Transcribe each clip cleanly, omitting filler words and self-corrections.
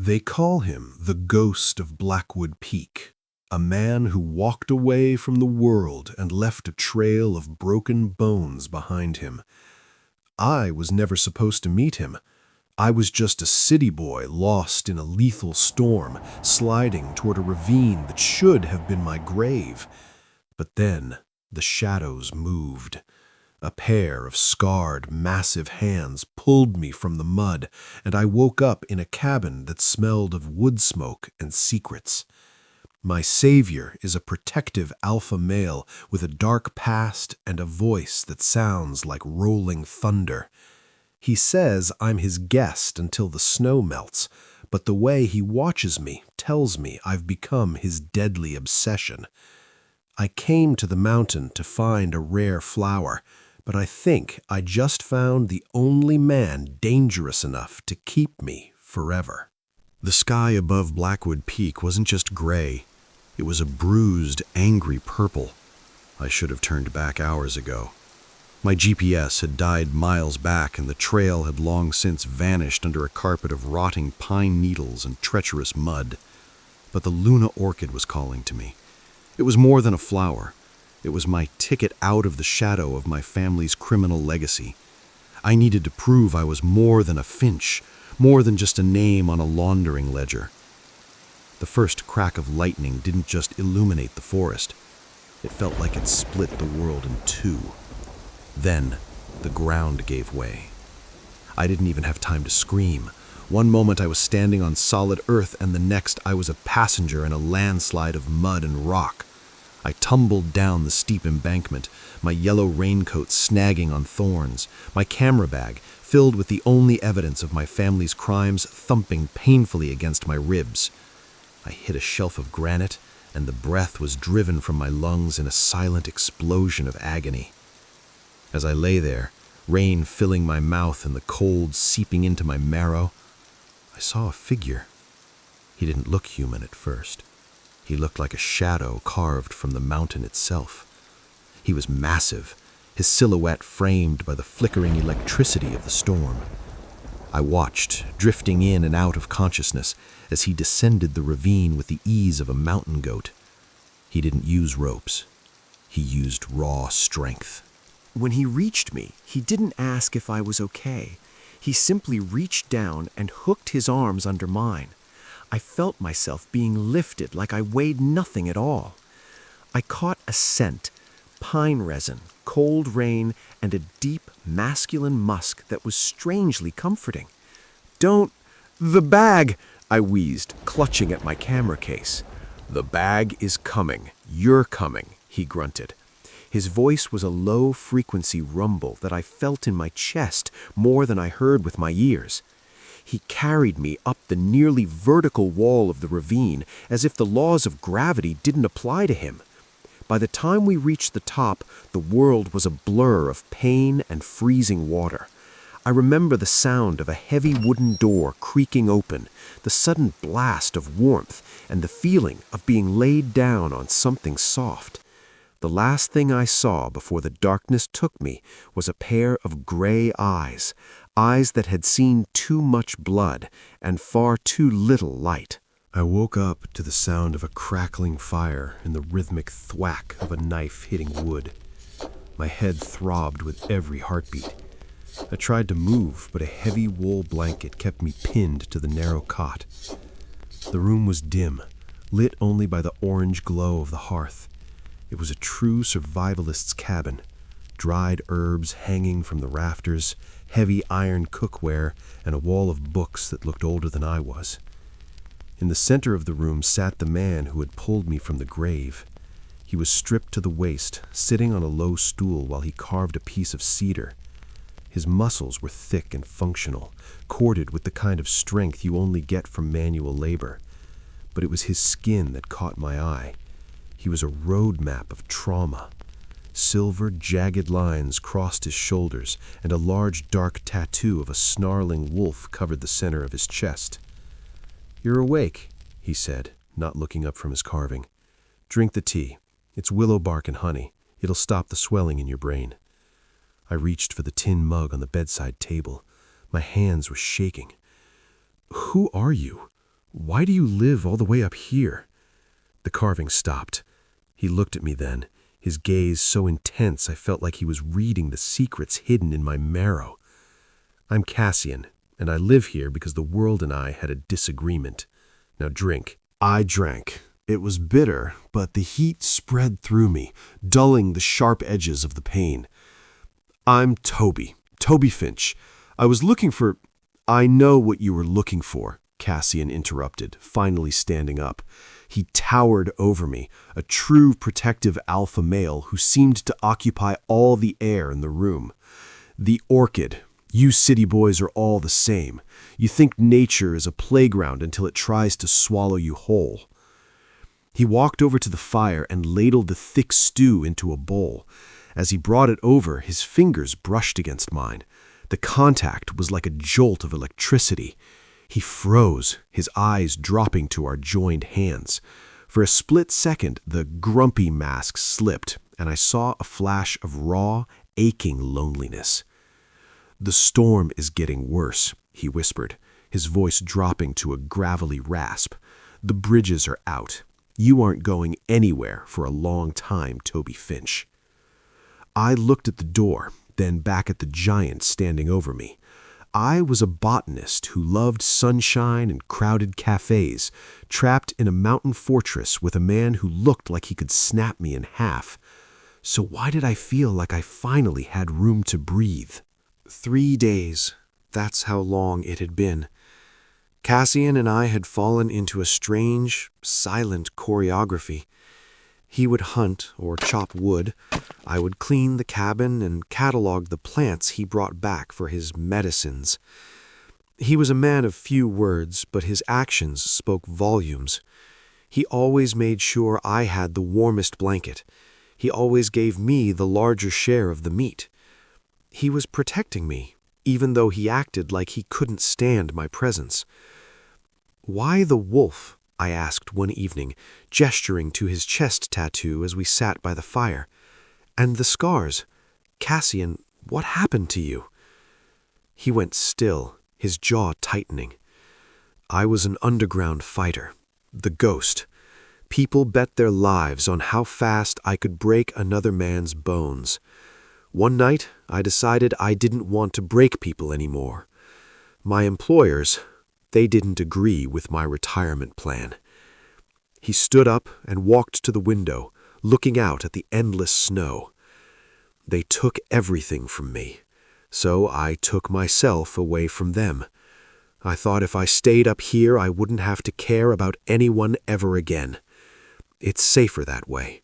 They call him the Ghost of Blackwood Peak, a man who walked away from the world and left a trail of broken bones behind him. I was never supposed to meet him. I was just a city boy lost in a lethal storm, sliding toward a ravine that should have been my grave. But then the shadows moved. A pair of scarred, massive hands pulled me from the mud, and I woke up in a cabin that smelled of wood smoke and secrets. My savior is a protective alpha male with a dark past and a voice that sounds like rolling thunder. He says I'm his guest until the snow melts, but the way he watches me tells me I've become his deadly obsession. I came to the mountain to find a rare flower, but I think I just found the only man dangerous enough to keep me forever. The sky above Blackwood Peak wasn't just gray. It was a bruised, angry purple. I should have turned back hours ago. My GPS had died miles back, and the trail had long since vanished under a carpet of rotting pine needles and treacherous mud. But the Luna orchid was calling to me. It was more than a flower. It was my ticket out of the shadow of my family's criminal legacy. I needed to prove I was more than a Finch, more than just a name on a laundering ledger. The first crack of lightning didn't just illuminate the forest. It felt like it split the world in two. Then, the ground gave way. I didn't even have time to scream. One moment I was standing on solid earth, and the next I was a passenger in a landslide of mud and rock. I tumbled down the steep embankment, my yellow raincoat snagging on thorns, my camera bag, filled with the only evidence of my family's crimes, thumping painfully against my ribs. I hit a shelf of granite, and the breath was driven from my lungs in a silent explosion of agony. As I lay there, rain filling my mouth and the cold seeping into my marrow, I saw a figure. He didn't look human at first. He looked like a shadow carved from the mountain itself. He was massive, his silhouette framed by the flickering electricity of the storm. I watched, drifting in and out of consciousness, as he descended the ravine with the ease of a mountain goat. He didn't use ropes. He used raw strength. When he reached me, he didn't ask if I was okay. He simply reached down and hooked his arms under mine. I felt myself being lifted like I weighed nothing at all. I caught a scent, pine resin, cold rain, and a deep, masculine musk that was strangely comforting. The bag, I wheezed, clutching at my camera case. The bag is coming. You're coming, he grunted. His voice was a low-frequency rumble that I felt in my chest more than I heard with my ears. He carried me up the nearly vertical wall of the ravine as if the laws of gravity didn't apply to him. By the time we reached the top, the world was a blur of pain and freezing water. I remember the sound of a heavy wooden door creaking open, the sudden blast of warmth, and the feeling of being laid down on something soft. The last thing I saw before the darkness took me was a pair of gray eyes, eyes that had seen too much blood and far too little light. I woke up to the sound of a crackling fire and the rhythmic thwack of a knife hitting wood. My head throbbed with every heartbeat. I tried to move, but a heavy wool blanket kept me pinned to the narrow cot. The room was dim, lit only by the orange glow of the hearth. It was a true survivalist's cabin. Dried herbs hanging from the rafters, heavy iron cookware, and a wall of books that looked older than I was. In the center of the room sat the man who had pulled me from the grave. He was stripped to the waist, sitting on a low stool while he carved a piece of cedar. His muscles were thick and functional, corded with the kind of strength you only get from manual labor. But it was his skin that caught my eye. He was a road map of trauma. Silver, jagged lines crossed his shoulders, and a large dark tattoo of a snarling wolf covered the center of his chest. "You're awake," he said, not looking up from his carving. "Drink the tea. It's willow bark and honey. It'll stop the swelling in your brain." I reached for the tin mug on the bedside table. My hands were shaking. "Who are you? Why do you live all the way up here?" The carving stopped. He looked at me then, his gaze so intense I felt like he was reading the secrets hidden in my marrow. "I'm Cassian, and I live here because the world and I had a disagreement. Now drink." I drank. It was bitter, but the heat spread through me, dulling the sharp edges of the pain. "I'm Toby Finch. I was looking for—" "I know what you were looking for," Cassian interrupted, finally standing up. He towered over me, a true protective alpha male who seemed to occupy all the air in the room. "The orchid. You city boys are all the same. You think nature is a playground until it tries to swallow you whole." He walked over to the fire and ladled the thick stew into a bowl. As he brought it over, his fingers brushed against mine. The contact was like a jolt of electricity. He froze, his eyes dropping to our joined hands. For a split second, the grumpy mask slipped, and I saw a flash of raw, aching loneliness. "The storm is getting worse," he whispered, his voice dropping to a gravelly rasp. "The bridges are out. You aren't going anywhere for a long time, Toby Finch." I looked at the door, then back at the giant standing over me. I was a botanist who loved sunshine and crowded cafes, trapped in a mountain fortress with a man who looked like he could snap me in half. So why did I feel like I finally had room to breathe? 3 days. That's how long it had been. Cassian and I had fallen into a strange, silent choreography. He would hunt or chop wood. I would clean the cabin and catalog the plants he brought back for his medicines. He was a man of few words, but his actions spoke volumes. He always made sure I had the warmest blanket. He always gave me the larger share of the meat. He was protecting me, even though he acted like he couldn't stand my presence. "Why the wolf?" I asked one evening, gesturing to his chest tattoo as we sat by the fire. "And the scars? Cassian, what happened to you?" He went still, his jaw tightening. "I was an underground fighter, the ghost. People bet their lives on how fast I could break another man's bones. One night, I decided I didn't want to break people anymore. My employers, they didn't agree with my retirement plan." He stood up and walked to the window, looking out at the endless snow. "They took everything from me, so I took myself away from them. I thought if I stayed up here, I wouldn't have to care about anyone ever again. It's safer that way."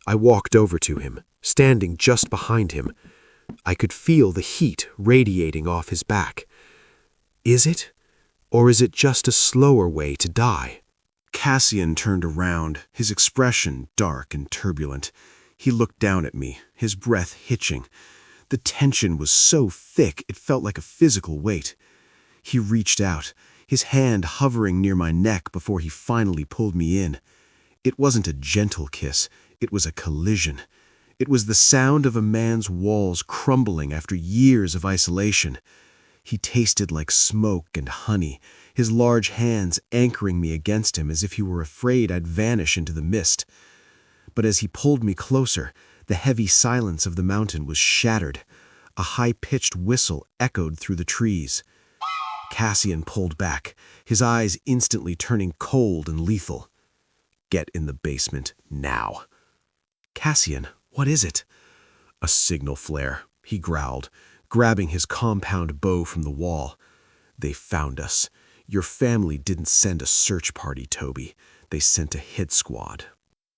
I walked over to him, standing just behind him. I could feel the heat radiating off his back. "Is it? Or is it just a slower way to die?" Cassian turned around, his expression dark and turbulent. He looked down at me, his breath hitching. The tension was so thick it felt like a physical weight. He reached out, his hand hovering near my neck before he finally pulled me in. It wasn't a gentle kiss, it was a collision. It was the sound of a man's walls crumbling after years of isolation. He tasted like smoke and honey, his large hands anchoring me against him as if he were afraid I'd vanish into the mist. But as he pulled me closer, the heavy silence of the mountain was shattered. A high-pitched whistle echoed through the trees. Cassian pulled back, his eyes instantly turning cold and lethal. "Get in the basement, now." "Cassian, what is it?" "A signal flare," he growled, grabbing his compound bow from the wall. "They found us. Your family didn't send a search party, Toby. They sent a hit squad."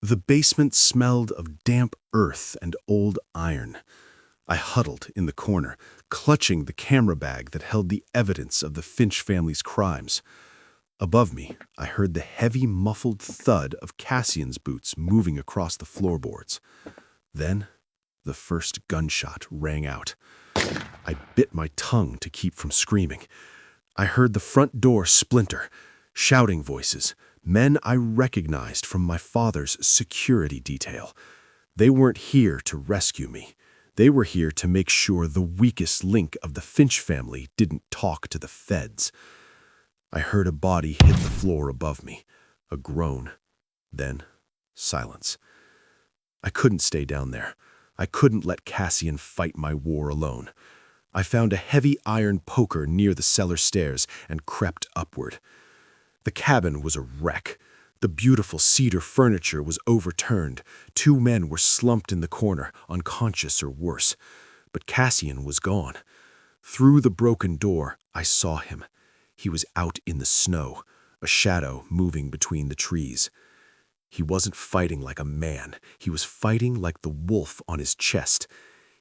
The basement smelled of damp earth and old iron. I huddled in the corner, clutching the camera bag that held the evidence of the Finch family's crimes. Above me, I heard the heavy, muffled thud of Cassian's boots moving across the floorboards. Then, the first gunshot rang out. I bit my tongue to keep from screaming. I heard the front door splinter, shouting voices, men I recognized from my father's security detail. They weren't here to rescue me. They were here to make sure the weakest link of the Finch family didn't talk to the feds. I heard a body hit the floor above me, a groan, then silence. I couldn't stay down there. I couldn't let Cassian fight my war alone. I found a heavy iron poker near the cellar stairs and crept upward. The cabin was a wreck. The beautiful cedar furniture was overturned. 2 men were slumped in the corner, unconscious or worse. But Cassian was gone. Through the broken door, I saw him. He was out in the snow, a shadow moving between the trees. He wasn't fighting like a man. He was fighting like the wolf on his chest.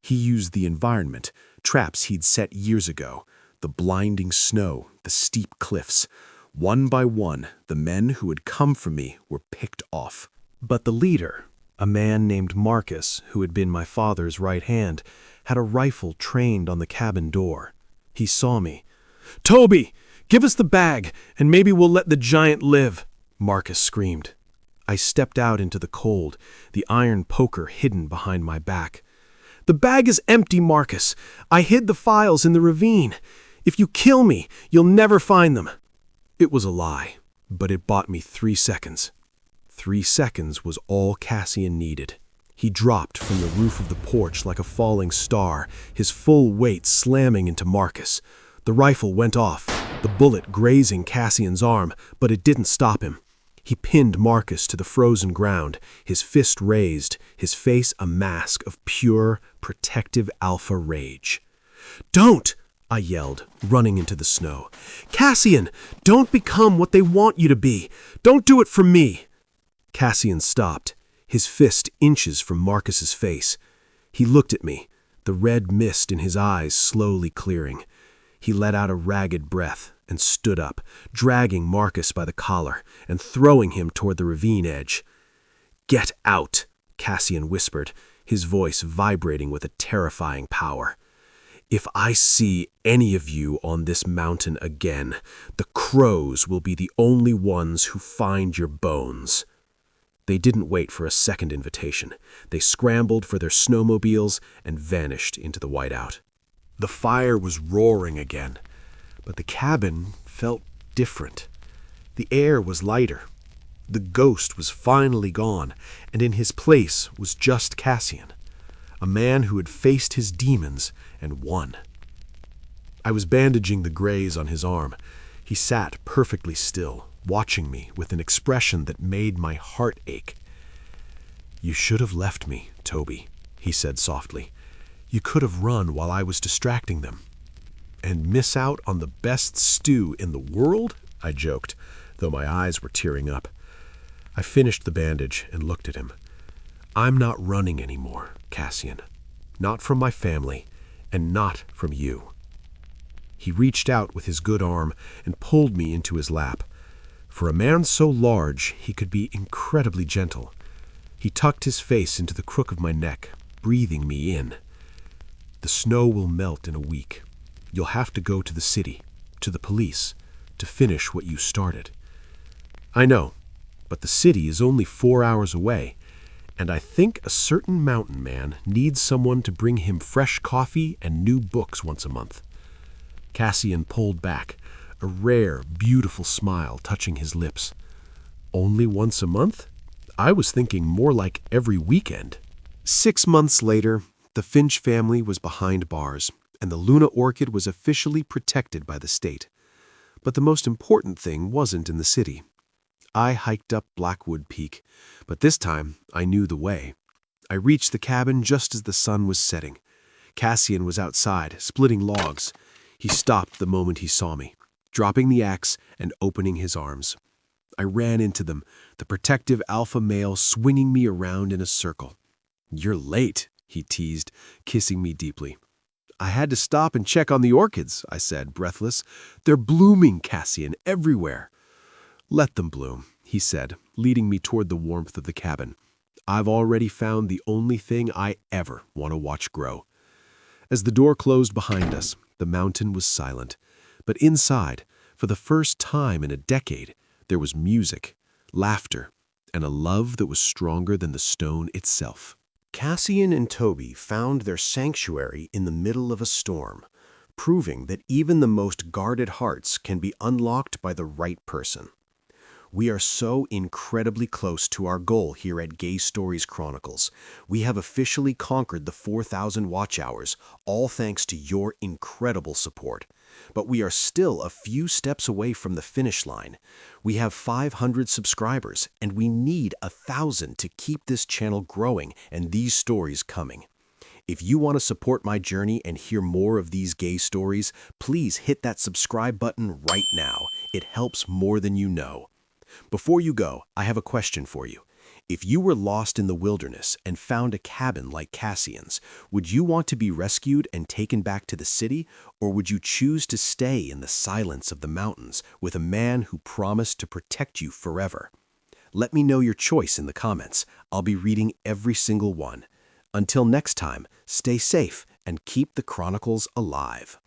He used the environment, traps he'd set years ago, the blinding snow, the steep cliffs. One by one, the men who had come for me were picked off. But the leader, a man named Marcus, who had been my father's right hand, had a rifle trained on the cabin door. He saw me. "Toby, give us the bag, and maybe we'll let the giant live," Marcus screamed. I stepped out into the cold, the iron poker hidden behind my back. "The bag is empty, Marcus. I hid the files in the ravine. If you kill me, you'll never find them." It was a lie, but it bought me 3 seconds. 3 seconds was all Cassian needed. He dropped from the roof of the porch like a falling star, his full weight slamming into Marcus. The rifle went off, the bullet grazing Cassian's arm, but it didn't stop him. He pinned Marcus to the frozen ground, his fist raised, his face a mask of pure, protective alpha rage. "Don't!" I yelled, running into the snow. "Cassian, don't become what they want you to be. Don't do it for me." Cassian stopped, his fist inches from Marcus's face. He looked at me, the red mist in his eyes slowly clearing. He let out a ragged breath and stood up, dragging Marcus by the collar and throwing him toward the ravine edge. "Get out," Cassian whispered, his voice vibrating with a terrifying power. "If I see any of you on this mountain again, the crows will be the only ones who find your bones." They didn't wait for a second invitation. They scrambled for their snowmobiles and vanished into the whiteout. The fire was roaring again, but the cabin felt different. The air was lighter. The ghost was finally gone, and in his place was just Cassian, a man who had faced his demons and won. I was bandaging the graze on his arm. He sat perfectly still, watching me with an expression that made my heart ache. "You should have left me, Toby," he said softly. "You could have run while I was distracting them." "And miss out on the best stew in the world?" I joked, though my eyes were tearing up. I finished the bandage and looked at him. "I'm not running anymore, Cassian. Not from my family, and not from you." He reached out with his good arm and pulled me into his lap. For a man so large, he could be incredibly gentle. He tucked his face into the crook of my neck, breathing me in. "The snow will melt in a week. You'll have to go to the city, to the police, to finish what you started." "I know, but the city is only 4 hours away, and I think a certain mountain man needs someone to bring him fresh coffee and new books once a month." Cassian pulled back, a rare, beautiful smile touching his lips. "Only once a month? I was thinking more like every weekend." 6 months later, the Finch family was behind bars, and the Luna orchid was officially protected by the state. But the most important thing wasn't in the city. I hiked up Blackwood Peak, but this time I knew the way. I reached the cabin just as the sun was setting. Cassian was outside, splitting logs. He stopped the moment he saw me, dropping the axe and opening his arms. I ran into them, the protective alpha male swinging me around in a circle. "You're late," he teased, kissing me deeply. "I had to stop and check on the orchids," I said, breathless. "They're blooming, Cassian, everywhere." "Let them bloom," he said, leading me toward the warmth of the cabin. "I've already found the only thing I ever want to watch grow." As the door closed behind us, the mountain was silent. But inside, for the first time in a decade, there was music, laughter, and a love that was stronger than the stone itself. Cassian and Toby found their sanctuary in the middle of a storm, proving that even the most guarded hearts can be unlocked by the right person. We are so incredibly close to our goal here at Gay Stories Chronicles. We have officially conquered the 4,000 watch hours, all thanks to your incredible support. But we are still a few steps away from the finish line. We have 500 subscribers, and we need 1,000 to keep this channel growing and these stories coming. If you want to support my journey and hear more of these gay stories, please hit that subscribe button right now. It helps more than you know. Before you go, I have a question for you. If you were lost in the wilderness and found a cabin like Cassian's, would you want to be rescued and taken back to the city, or would you choose to stay in the silence of the mountains with a man who promised to protect you forever? Let me know your choice in the comments. I'll be reading every single one. Until next time, stay safe and keep the chronicles alive.